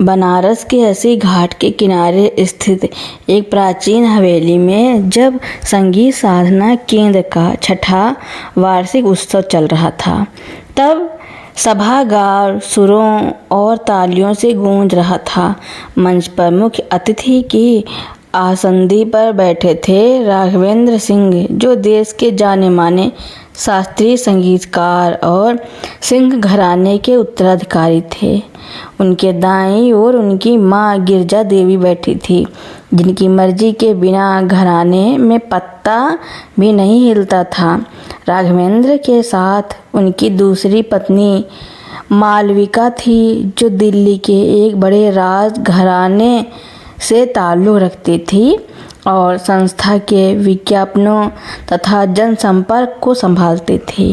बनारस के अस्सी घाट के किनारे स्थित एक प्राचीन हवेली में जब संगीत साधना केंद्र का छठा वार्षिक उत्सव चल रहा था, तब सभागार सुरों और तालियों से गूंज रहा था। मंच पर मुख्य अतिथि की आसंदी पर बैठे थे राघवेंद्र सिंह, जो देश के जाने माने शास्त्रीय संगीतकार और सिंह घराने के उत्तराधिकारी थे। उनके दाईं ओर उनकी माँ गिरजा देवी बैठी थी, जिनकी मर्जी के बिना घराने में पत्ता भी नहीं हिलता था। राघवेंद्र के साथ उनकी दूसरी पत्नी मालविका थी, जो दिल्ली के एक बड़े राज घराने से ताल्लुक़ रखती थी और संस्था के विज्ञापनों तथा जनसंपर्क को संभालती थी।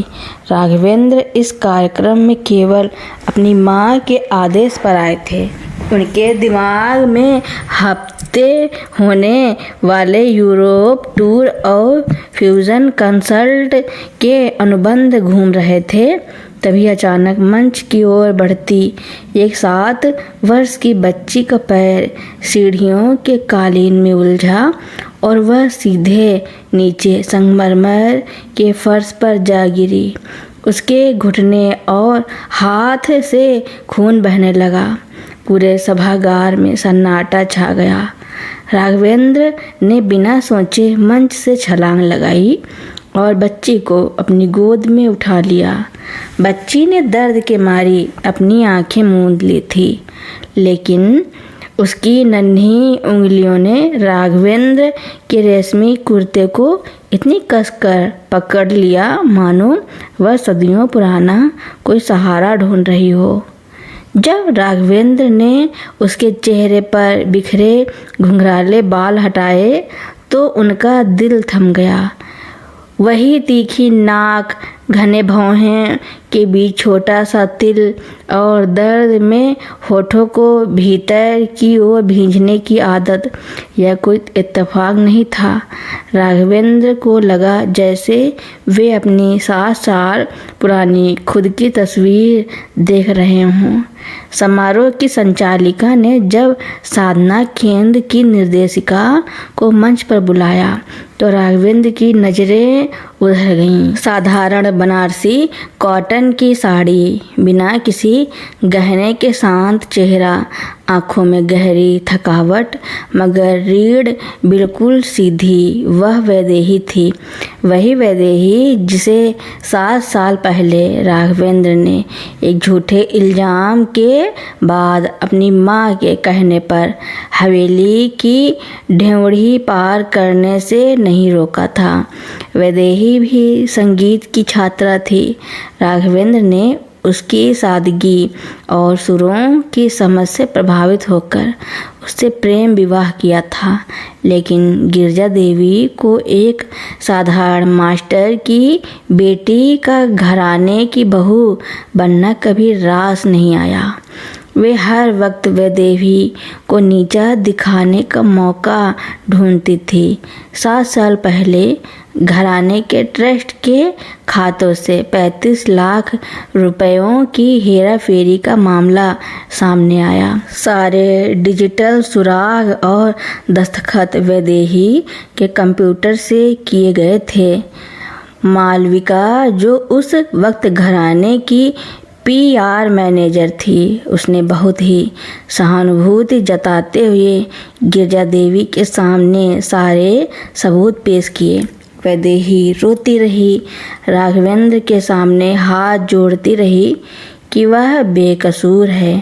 राघवेंद्र इस कार्यक्रम में केवल अपनी माँ के आदेश पर आए थे। उनके दिमाग में हफ्ते होने वाले यूरोप टूर और फ्यूजन कंसर्ट के अनुबंध घूम रहे थे। तभी अचानक मंच की ओर बढ़ती एक 7 वर्ष की बच्ची का पैर सीढ़ियों के कालीन में उलझा और वह सीधे नीचे संगमरमर के फर्श पर जा गिरी। उसके घुटने और हाथ से खून बहने लगा। पूरे सभागार में सन्नाटा छा गया। राघवेंद्र ने बिना सोचे मंच से छलांग लगाई और बच्ची को अपनी गोद में उठा लिया। बच्ची ने दर्द के मारी अपनी आंखें मूंद ली थी, लेकिन उसकी नन्ही उंगलियों ने राघवेंद्र के रेशमी कुर्ते को इतनी कसकर पकड़ लिया मानो वह सदियों पुराना कोई सहारा ढूंढ रही हो। जब राघवेंद्र ने उसके चेहरे पर बिखरे घुंघराले बाल हटाए तो उनका दिल थम गया। वही तीखी नाक, घने भौहें के बीच छोटा सा तिल और दर्द में होठों को भीतर की ओर भींचने की आदत, यह कोई इत्तेफाक नहीं था। राघवेंद्र को लगा जैसे वे अपनी 7 साल पुरानी खुद की तस्वीर देख रहे हों। समारोह की संचालिका ने जब साधना केंद्र की निर्देशिका को मंच पर बुलाया तो राघवेंद्र की नजरें उधर गईं। साधारण बनारसी कॉटन की साड़ी, बिना किसी गहने के शांत चेहरा, आंखों में गहरी थकावट मगर रीढ़ बिल्कुल सीधी, वह वैदेही थी। वही वैदेही जिसे 7 साल पहले राघवेंद्र ने एक झूठे इल्जाम के बाद अपनी माँ के कहने पर हवेली की ढेवढ़ी पार करने से नहीं रोका था। वैदेही भी संगीत की छात्रा थी। राघवेंद्र ने उसकी सादगी और सुरों की समझ से प्रभावित होकर उससे प्रेम विवाह किया था, लेकिन गिरजा देवी को एक साधारण मास्टर की बेटी का घराने की बहू बनना कभी रास नहीं आया। वे हर वक्त वैदेही को नीचा दिखाने का मौका ढूंढती थी। 7 साल पहले घराने के ट्रस्ट के खातों से 35 लाख रुपयों की हेरा फेरी का मामला सामने आया। सारे डिजिटल सुराग और दस्तखत वैदेही के कंप्यूटर से किए गए थे। मालविका, जो उस वक्त घराने की PR मैनेजर थी, उसने बहुत ही सहानुभूति जताते हुए गिरजा देवी के सामने सारे सबूत पेश किए। वैदेही रोती रही, राघवेंद्र के सामने हाथ जोड़ती रही कि वह बेकसूर है,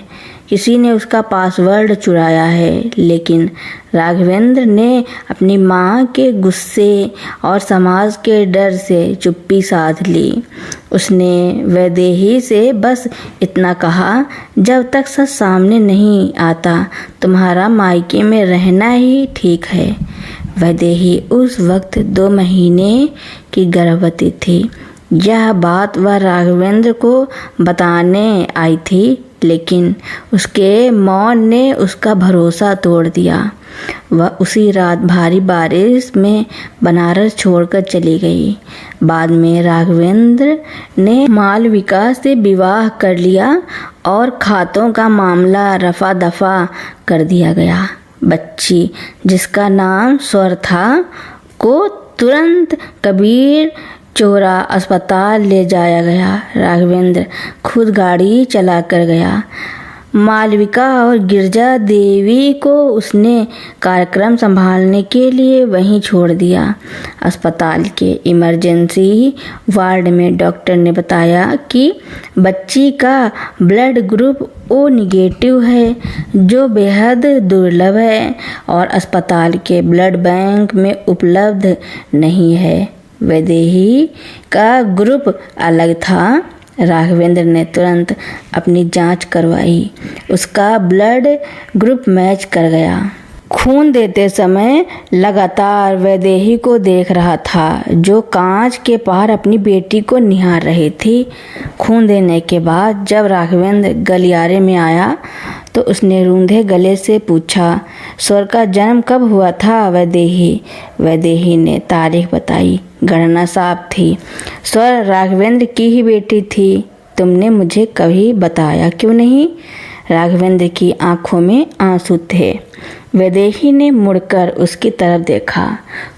किसी ने उसका पासवर्ड चुराया है। लेकिन राघवेंद्र ने अपनी माँ के गुस्से और समाज के डर से चुप्पी साध ली। उसने वैदेही से बस इतना कहा, जब तक सच सामने नहीं आता तुम्हारा मायके में रहना ही ठीक है। वैदेही उस वक्त 2 महीने की गर्भवती थी। यह बात वह राघवेंद्र को बताने आई थी लेकिन उसके मौन ने उसका भरोसा तोड़ दिया। वह उसी रात भारी बारिश में बनारस छोड़कर चली गई। बाद में राघवेंद्र ने मालविका से विवाह कर लिया और खातों का मामला रफा दफा कर दिया गया। बच्ची, जिसका नाम स्वर था, को तुरंत कबीर चौरा अस्पताल ले जाया गया। राघवेंद्र खुद गाड़ी चला कर गया। मालविका और गिरजा देवी को उसने कार्यक्रम संभालने के लिए वहीं छोड़ दिया। अस्पताल के इमरजेंसी वार्ड में डॉक्टर ने बताया कि बच्ची का ब्लड ग्रुप ओ निगेटिव है, जो बेहद दुर्लभ है और अस्पताल के ब्लड बैंक में उपलब्ध नहीं है। वैदेही का ग्रुप अलग था। राघवेंद्र ने तुरंत अपनी जांच करवाई। उसका ब्लड ग्रुप मैच कर गया। खून देते समय लगातार वैदेही को देख रहा था, जो कांच के पार अपनी बेटी को निहार रही थी। खून देने के बाद जब राघवेंद्र गलियारे में आया तो उसने रूंधे गले से पूछा, स्वर का जन्म कब हुआ था वैदेही? वैदेही ने तारीख बताई। गणना साफ थी। स्वर राघवेंद्र की ही बेटी थी। तुमने मुझे कभी बताया क्यों नहीं? राघवेंद्र की आंखों में आंसू थे। वैदेही ने मुड़कर उसकी तरफ देखा।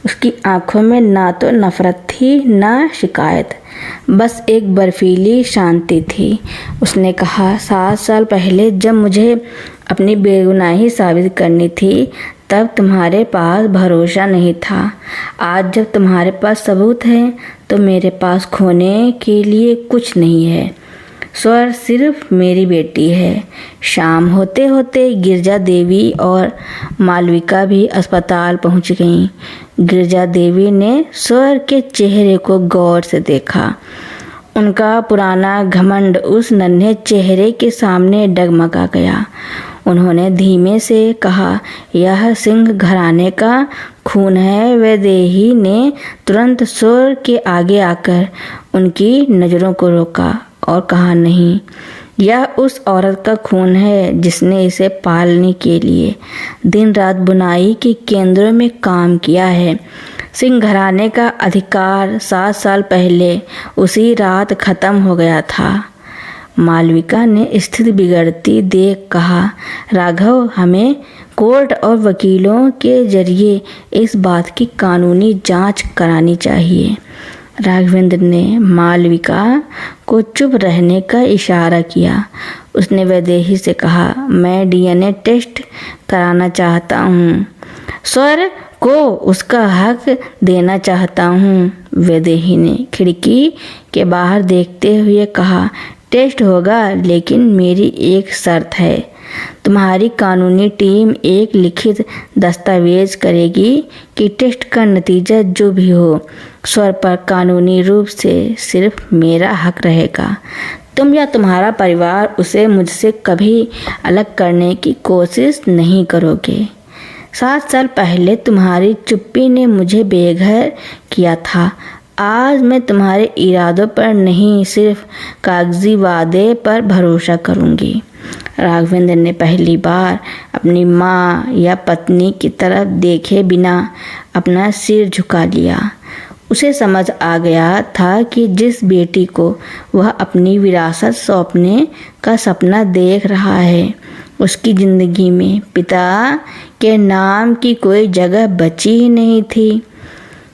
उसकी आंखों में ना तो नफरत थी ना शिकायत, बस एक बर्फीली शांति थी। उसने कहा, 7 साल पहले जब मुझे अपनी बेगुनाही साबित करनी थी तब तुम्हारे पास भरोसा नहीं था। आज जब तुम्हारे पास सबूत है तो मेरे पास खोने के लिए कुछ नहीं है। स्वर सिर्फ मेरी बेटी है। शाम होते होते गिरजा देवी और मालविका भी अस्पताल पहुंच गईं। गिरजा देवी ने स्वर के चेहरे को गौर से देखा। उनका पुराना घमंड उस नन्हे चेहरे के सामने डगमगा गया। उन्होंने धीमे से कहा, यह सिंह घराने का खून है। वैदेही ने तुरंत स्वर के आगे आकर उनकी नज़रों को रोका और कहा, नहीं, यह उस औरत का खून है जिसने इसे पालने के लिए दिन रात बुनाई के केंद्रों में काम किया है। सिंह घराने का अधिकार 7 साल पहले उसी रात खत्म हो गया था। मालविका ने स्थिति बिगड़ती देख कहा, राघव, हमें कोर्ट और वकीलों के जरिए इस बात की कानूनी जांच करानी चाहिए। राघवेंद्र ने मालविका को चुप रहने का इशारा किया। उसने वैदेही से कहा, मैं डीएनए टेस्ट कराना चाहता हूँ। स्वर को उसका हक देना चाहता हूँ। वैदेही ने खिड़की के बाहर देखते हुए कहा, टेस्ट होगा, लेकिन मेरी एक शर्त है। तुम्हारी कानूनी टीम एक लिखित दस्तावेज करेगी कि टेस्ट का नतीजा जो भी हो, स्वर पर कानूनी रूप से सिर्फ मेरा हक रहेगा। तुम या तुम्हारा परिवार उसे मुझसे कभी अलग करने की कोशिश नहीं करोगे। 7 साल पहले तुम्हारी चुप्पी ने मुझे बेघर किया था। आज मैं तुम्हारे इरादों पर नहीं, सिर्फ कागजी वादे पर भरोसा करूंगी। राघवेंद्र ने पहली बार अपनी माँ या पत्नी की तरफ देखे बिना अपना सिर झुका लिया। उसे समझ आ गया था कि जिस बेटी को वह अपनी विरासत सौंपने का सपना देख रहा है, उसकी जिंदगी में पिता के नाम की कोई जगह बची ही नहीं थी।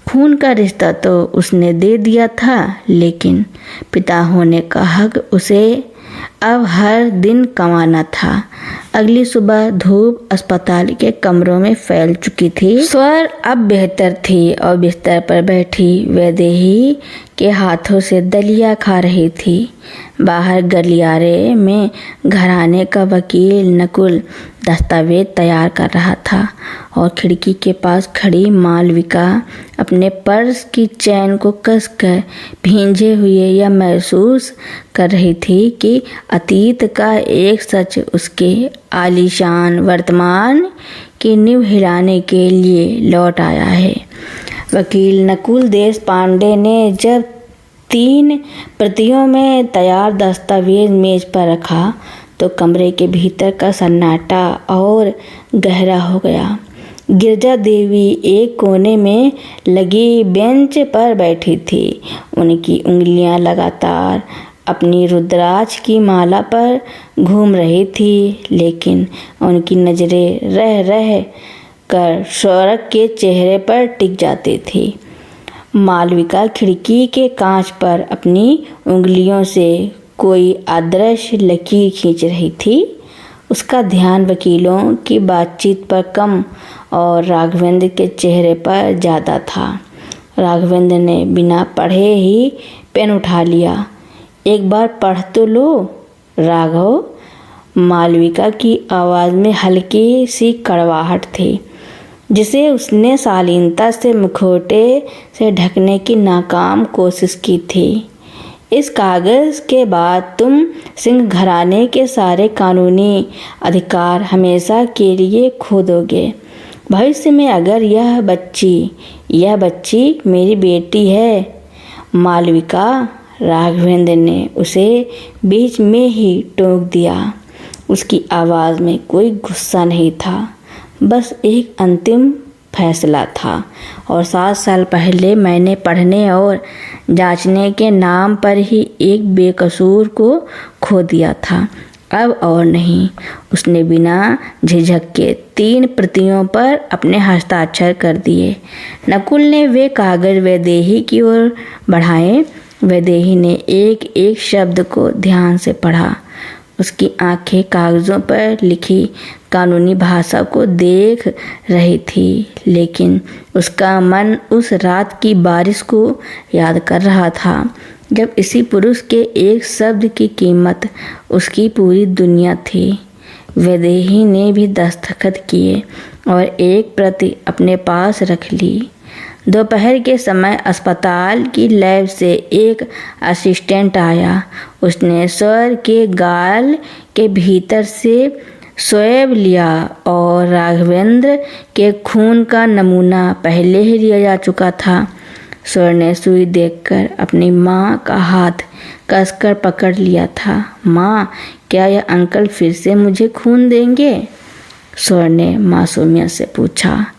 खून का रिश्ता तो उसने दे दिया था, लेकिन पिता होने का हक उसे अब हर दिन कमाना था। अगली सुबह धूप अस्पताल के कमरों में फैल चुकी थी। स्वर अब बेहतर थी और बिस्तर पर बैठी वैदेही के हाथों से दलिया खा रही थी। बाहर गलियारे में घराने का वकील नकुल दस्तावेज तैयार कर रहा था और खिड़की के पास खड़ी मालविका अपने पर्स की चैन को कसकर भींजे हुए यह महसूस कर रही थी कि अतीत का एक सच उसके आलीशान वर्तमान की नींव हिलाने के लिए लौट आया है। वकील नकुल देश पांडे ने जब 3 प्रतियों में तैयार दस्तावेज मेज पर रखा तो कमरे के भीतर का सन्नाटा और गहरा हो गया। गिरजा देवी एक कोने में लगी बेंच पर बैठी थी। उनकी उंगलियां लगातार अपनी रुद्राक्ष की माला पर घूम रही थी, लेकिन उनकी नज़रें रह रह कर सौरभ के चेहरे पर टिक जाती थी। मालविका खिड़की के कांच पर अपनी उंगलियों से कोई अदृश्य लकीर खींच रही थी। उसका ध्यान वकीलों की बातचीत पर कम और राघवेंद्र के चेहरे पर ज़्यादा था। राघवेंद्र ने बिना पढ़े ही पेन उठा लिया। एक बार पढ़ तो लो राघव। मालविका की आवाज़ में हल्की सी कड़वाहट थी, जिसे उसने शालीनता से मुखौटे से ढकने की नाकाम कोशिश की थी। इस कागज़ के बाद तुम सिंह घराने के सारे कानूनी अधिकार हमेशा के लिए खो दोगे। भविष्य में अगर यह बच्ची मेरी बेटी है मालविका। राघवेंद्र ने उसे बीच में ही टोक दिया। उसकी आवाज़ में कोई गुस्सा नहीं था, बस एक अंतिम फैसला था। और 7 साल पहले मैंने पढ़ने और जांचने के नाम पर ही एक बेकसूर को खो दिया था, अब और नहीं। उसने बिना झिझक के 3 प्रतियों पर अपने हस्ताक्षर कर दिए। नकुल ने वे कागज़ वैदेही की ओर बढ़ाए। वैदेही ने एक एक शब्द को ध्यान से पढ़ा। उसकी आंखें कागज़ों पर लिखी कानूनी भाषा को देख रही थी, लेकिन उसका मन उस रात की बारिश को याद कर रहा था जब इसी पुरुष के एक शब्द की कीमत उसकी पूरी दुनिया थी। वैदेही ने भी दस्तखत किए और एक प्रति अपने पास रख ली। दोपहर के समय अस्पताल की लैब से एक असिस्टेंट आया। उसने सर के गाल के भीतर से स्वैब लिया और राघवेंद्र के खून का नमूना पहले ही लिया जा चुका था। स्वर ने सुई देखकर अपनी माँ का हाथ कसकर पकड़ लिया था। माँ, क्या यह अंकल फिर से मुझे खून देंगे? स्वर ने मासूमियत से पूछा।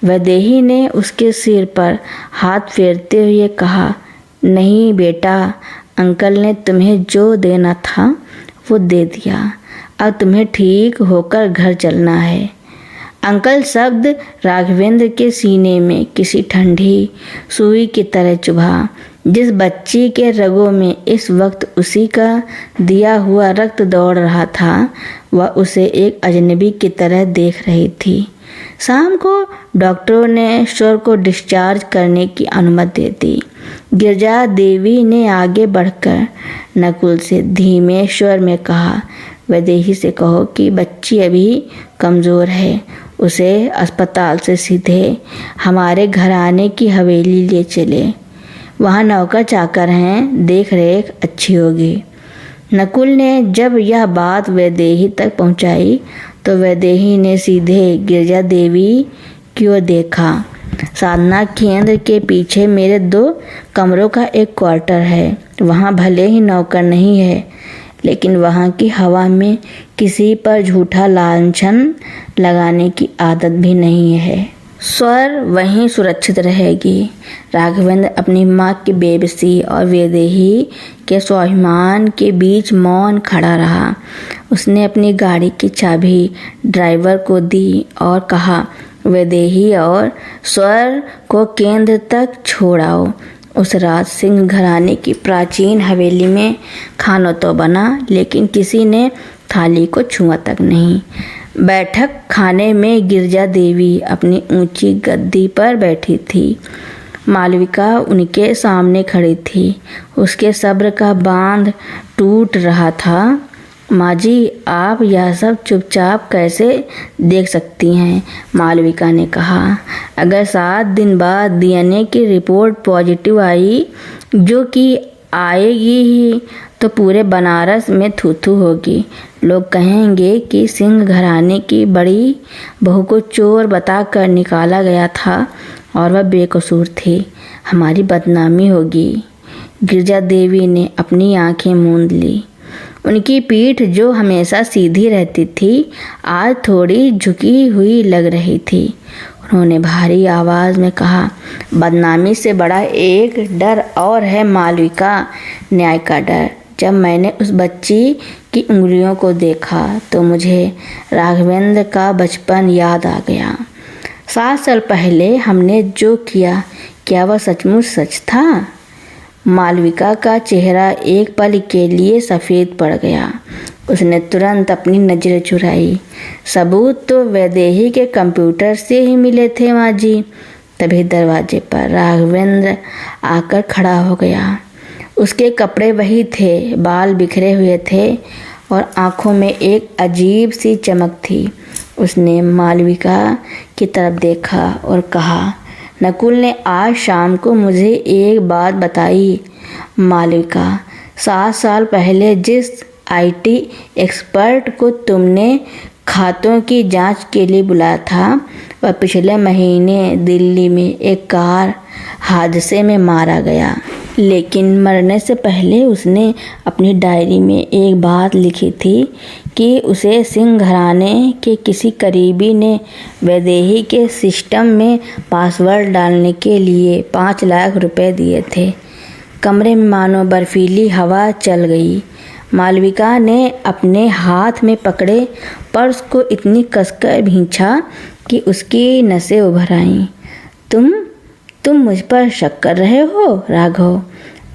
वैदेही ने उसके सिर पर हाथ फेरते हुए कहा, नहीं बेटा, अंकल ने तुम्हें जो देना था वो दे दिया। अब तुम्हें ठीक होकर घर चलना है। अंकल शब्द राघवेंद्र के सीने में किसी ठंडी सुई की तरह चुभा। जिस बच्ची के रगों में इस वक्त उसी का दिया हुआ रक्त दौड़ रहा था, वह उसे एक अजनबी की तरह देख रही थी। शाम को डॉक्टरों ने स्वर को डिस्चार्ज करने की अनुमति दे दी। गिरजा देवी ने आगे बढ़कर नकुल से धीमे स्वर में कहा, वैदेही से कहो कि बच्ची अभी कमज़ोर है, उसे अस्पताल से सीधे हमारे घराने की हवेली ले चले। वहाँ नौकर चाकर हैं, देख रेख अच्छी होगी। नकुल ने जब यह बात वैदेही तक पहुँचाई तो वैदेही ने सीधे गिरजा देवी की ओर देखा। साधना केंद्र के पीछे मेरे 2 कमरों का एक क्वार्टर है। वहाँ भले ही नौकर नहीं है, लेकिन वहाँ की हवा में किसी पर झूठा लांछन लगाने की आदत भी नहीं है। स्वर वहीं सुरक्षित रहेगी। राघवेंद्र अपनी माँ की बेबसी और वैदेही के स्वाभिमान के बीच मौन खड़ा रहा। उसने अपनी गाड़ी की चाबी ड्राइवर को दी और कहा, वैदेही और स्वर को केंद्र तक छोड़ाओ। उस रात सिंह घराने की प्राचीन हवेली में खाना तो बना, लेकिन किसी ने थाली को छुआ तक नहीं। बैठक खाने में गिरजा देवी अपनी ऊंची गद्दी पर बैठी थी। मालविका उनके सामने खड़ी थी। उसके सब्र का बांध टूट रहा था। माँ जी, आप यह सब चुपचाप कैसे देख सकती हैं? मालविका ने कहा। अगर 7 दिन बाद DNA की रिपोर्ट पॉजिटिव आई, जो कि आएगी ही, तो पूरे बनारस में थू-थू होगी। लोग कहेंगे कि सिंह घराने की बड़ी बहू को चोर बताकर निकाला गया था और वह बेकसूर थी। हमारी बदनामी होगी। गिरजा देवी ने अपनी आंखें मूंद ली। उनकी पीठ जो हमेशा सीधी रहती थी आज थोड़ी झुकी हुई लग रही थी। उन्होंने भारी आवाज़ में कहा, बदनामी से बड़ा एक डर और है मालविका, न्याय का डर। जब मैंने उस बच्ची की उंगलियों को देखा तो मुझे राघवेंद्र का बचपन याद आ गया। 7 साल पहले हमने जो किया, क्या वह सचमुच सच था? मालविका का चेहरा एक पल के लिए सफ़ेद पड़ गया। उसने तुरंत अपनी नज़र चुराई। सबूत तो वैदेही के कंप्यूटर से ही मिले थे माँ जी। तभी दरवाजे पर राघवेंद्र आकर खड़ा हो गया। उसके कपड़े वही थे, बाल बिखरे हुए थे और आँखों में एक अजीब सी चमक थी। उसने मालविका की तरफ देखा और कहा, नकुल ने आज शाम को मुझे एक बात बताई मालविका। 7 साल पहले जिस IT एक्सपर्ट को तुमने खातों की जांच के लिए बुलाया था, वह पिछले महीने दिल्ली में एक कार हादसे में मारा गया। लेकिन मरने से पहले उसने अपनी डायरी में एक बात लिखी थी कि उसे सिंह घराने के किसी करीबी ने वैदेही के सिस्टम में पासवर्ड डालने के लिए 5 लाख रुपए दिए थे। कमरे में मानो बर्फीली हवा चल गई। मालविका ने अपने हाथ में पकड़े पर्स को इतनी कसकर भींचा कि उसकी नसें उभर आईं। तुम मुझ पर शक कर रहे हो राघव?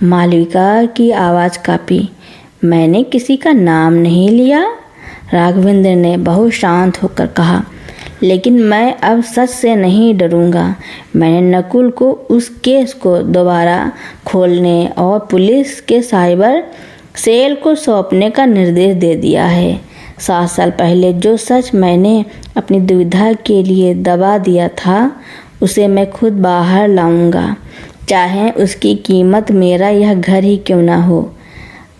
मालविका की आवाज़ काँपी। मैंने किसी का नाम नहीं लिया, राघवेंद्र ने बहुत शांत होकर कहा। लेकिन मैं अब सच से नहीं डरूंगा। मैंने नकुल को उस केस को दोबारा खोलने और पुलिस के साइबर सेल को सौंपने का निर्देश दे दिया है। 7 साल पहले जो सच मैंने अपनी दुविधा के लिए दबा दिया था, उसे मैं खुद बाहर लाऊंगा, चाहे उसकी कीमत मेरा यह घर ही क्यों ना हो।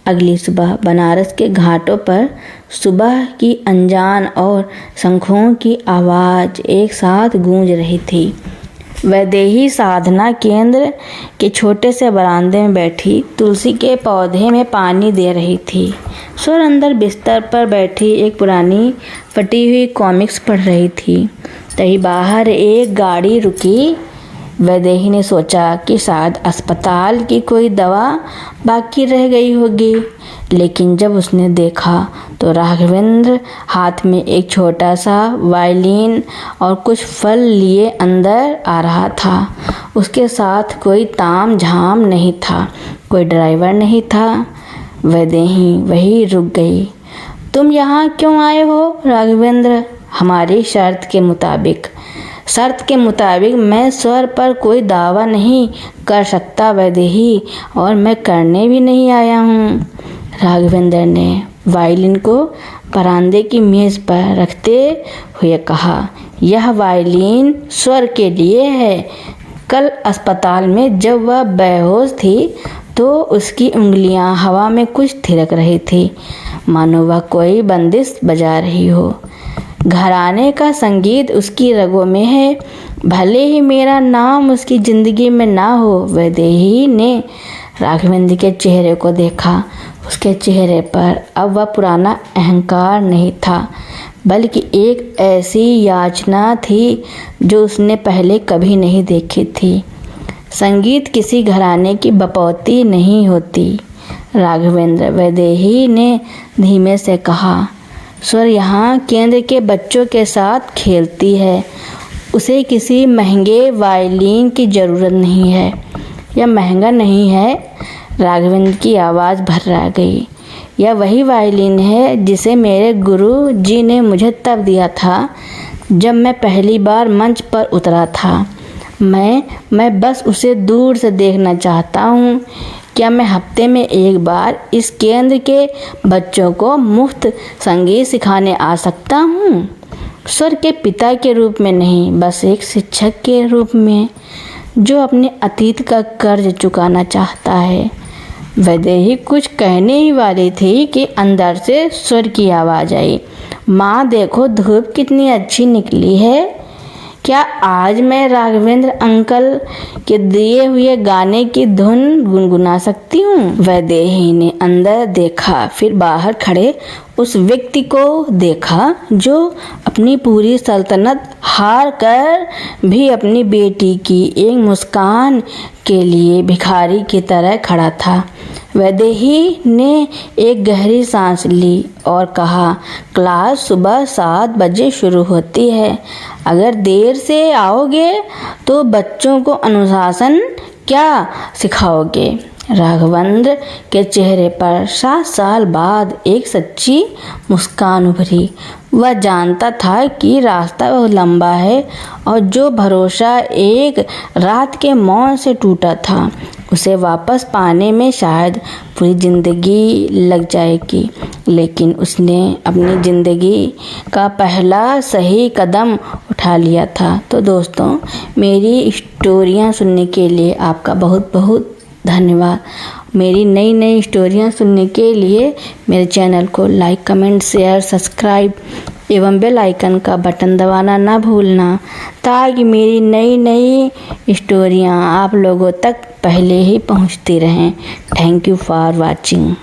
अगली सुबह बनारस के घाटों पर सुबह की अनजान और शंखों की आवाज़ एक साथ गूंज रही थी। वैदेही साधना केंद्र के छोटे से बरामदे में बैठी तुलसी के पौधे में पानी दे रही थी। स्वर अंदर बिस्तर पर बैठी एक पुरानी फटी हुई कॉमिक्स पढ़ रही थी। तभी बाहर एक गाड़ी रुकी। वैदेही ने सोचा कि शायद अस्पताल की कोई दवा बाकी रह गई होगी, लेकिन जब उसने देखा तो राघवेंद्र हाथ में एक छोटा सा वायलिन और कुछ फल लिए अंदर आ रहा था। उसके साथ कोई ताम झाम नहीं था, कोई ड्राइवर नहीं था। वैदेही वही रुक गई। तुम यहाँ क्यों आए हो राघवेंद्र? हमारी शर्त के मुताबिक मैं स्वर पर कोई दावा नहीं कर सकता वैदेही, और मैं करने भी नहीं आया हूँ। राघवेंद्र ने वायलिन को बरामदे की मेज़ पर रखते हुए कहा, यह वायलिन स्वर के लिए है। कल अस्पताल में जब वह बेहोश थी तो उसकी उंगलियां हवा में कुछ थिरक रही थी, मानो वह कोई बंदिश बजा रही हो। घराने का संगीत उसकी रगों में है, भले ही मेरा नाम उसकी ज़िंदगी में ना हो। वैदेही ने राघवेंद्र के चेहरे को देखा। उसके चेहरे पर अब वह पुराना अहंकार नहीं था, बल्कि एक ऐसी याचना थी जो उसने पहले कभी नहीं देखी थी। संगीत किसी घराने की बपौती नहीं होती राघवेंद्र, वैदेही ने धीमे से कहा। स्वर यहाँ केंद्र के बच्चों के साथ खेलती है। उसे किसी महंगे वायलिन की ज़रूरत नहीं है। यह महंगा नहीं है। राघवेंद्र की आवाज़ भर्रा गई। यह वही वायलिन है जिसे मेरे गुरु जी ने मुझे तब दिया था जब मैं पहली बार मंच पर उतरा था। मैं बस उसे दूर से देखना चाहता हूँ। क्या मैं हफ्ते में एक बार इस केंद्र के बच्चों को मुफ्त संगीत सिखाने आ सकता हूँ? स्वर के पिता के रूप में नहीं, बस एक शिक्षक के रूप में जो अपने अतीत का कर्ज चुकाना चाहता है। वैदेही कुछ कहने ही वाली थी कि अंदर से स्वर की आवाज़ आई। माँ देखो, धूप कितनी अच्छी निकली है। क्या आज मैं राघवेंद्र अंकल के दिए हुए गाने की धुन गुनगुना सकती हूँ? वैदेही ने अंदर देखा, फिर बाहर खड़े उस व्यक्ति को देखा जो अपनी पूरी सल्तनत हार कर भी अपनी बेटी की एक मुस्कान के लिए भिखारी की तरह खड़ा था। वैदेही ने एक गहरी सांस ली और कहा, क्लास सुबह 7 बजे शुरू होती है। अगर देर से आओगे तो बच्चों को अनुशासन क्या सिखाओगे? राघवेंद्र के चेहरे पर 7 साल बाद एक सच्ची मुस्कान उभरी। वह जानता था कि रास्ता बहुत लंबा है और जो भरोसा एक रात के मौन से टूटा था उसे वापस पाने में शायद पूरी जिंदगी लग जाएगी, लेकिन उसने अपनी ज़िंदगी का पहला सही कदम उठा लिया था। तो दोस्तों, मेरी स्टोरियाँ सुनने के लिए आपका बहुत बहुत धन्यवाद। मेरी नई नई स्टोरियाँ सुनने के लिए मेरे चैनल को लाइक, कमेंट, शेयर, सब्सक्राइब एवं बेल आइकन का बटन दबाना ना भूलना, ताकि मेरी नई नई स्टोरियाँ आप लोगों तक पहले ही पहुँचती रहें। Thank you for watching.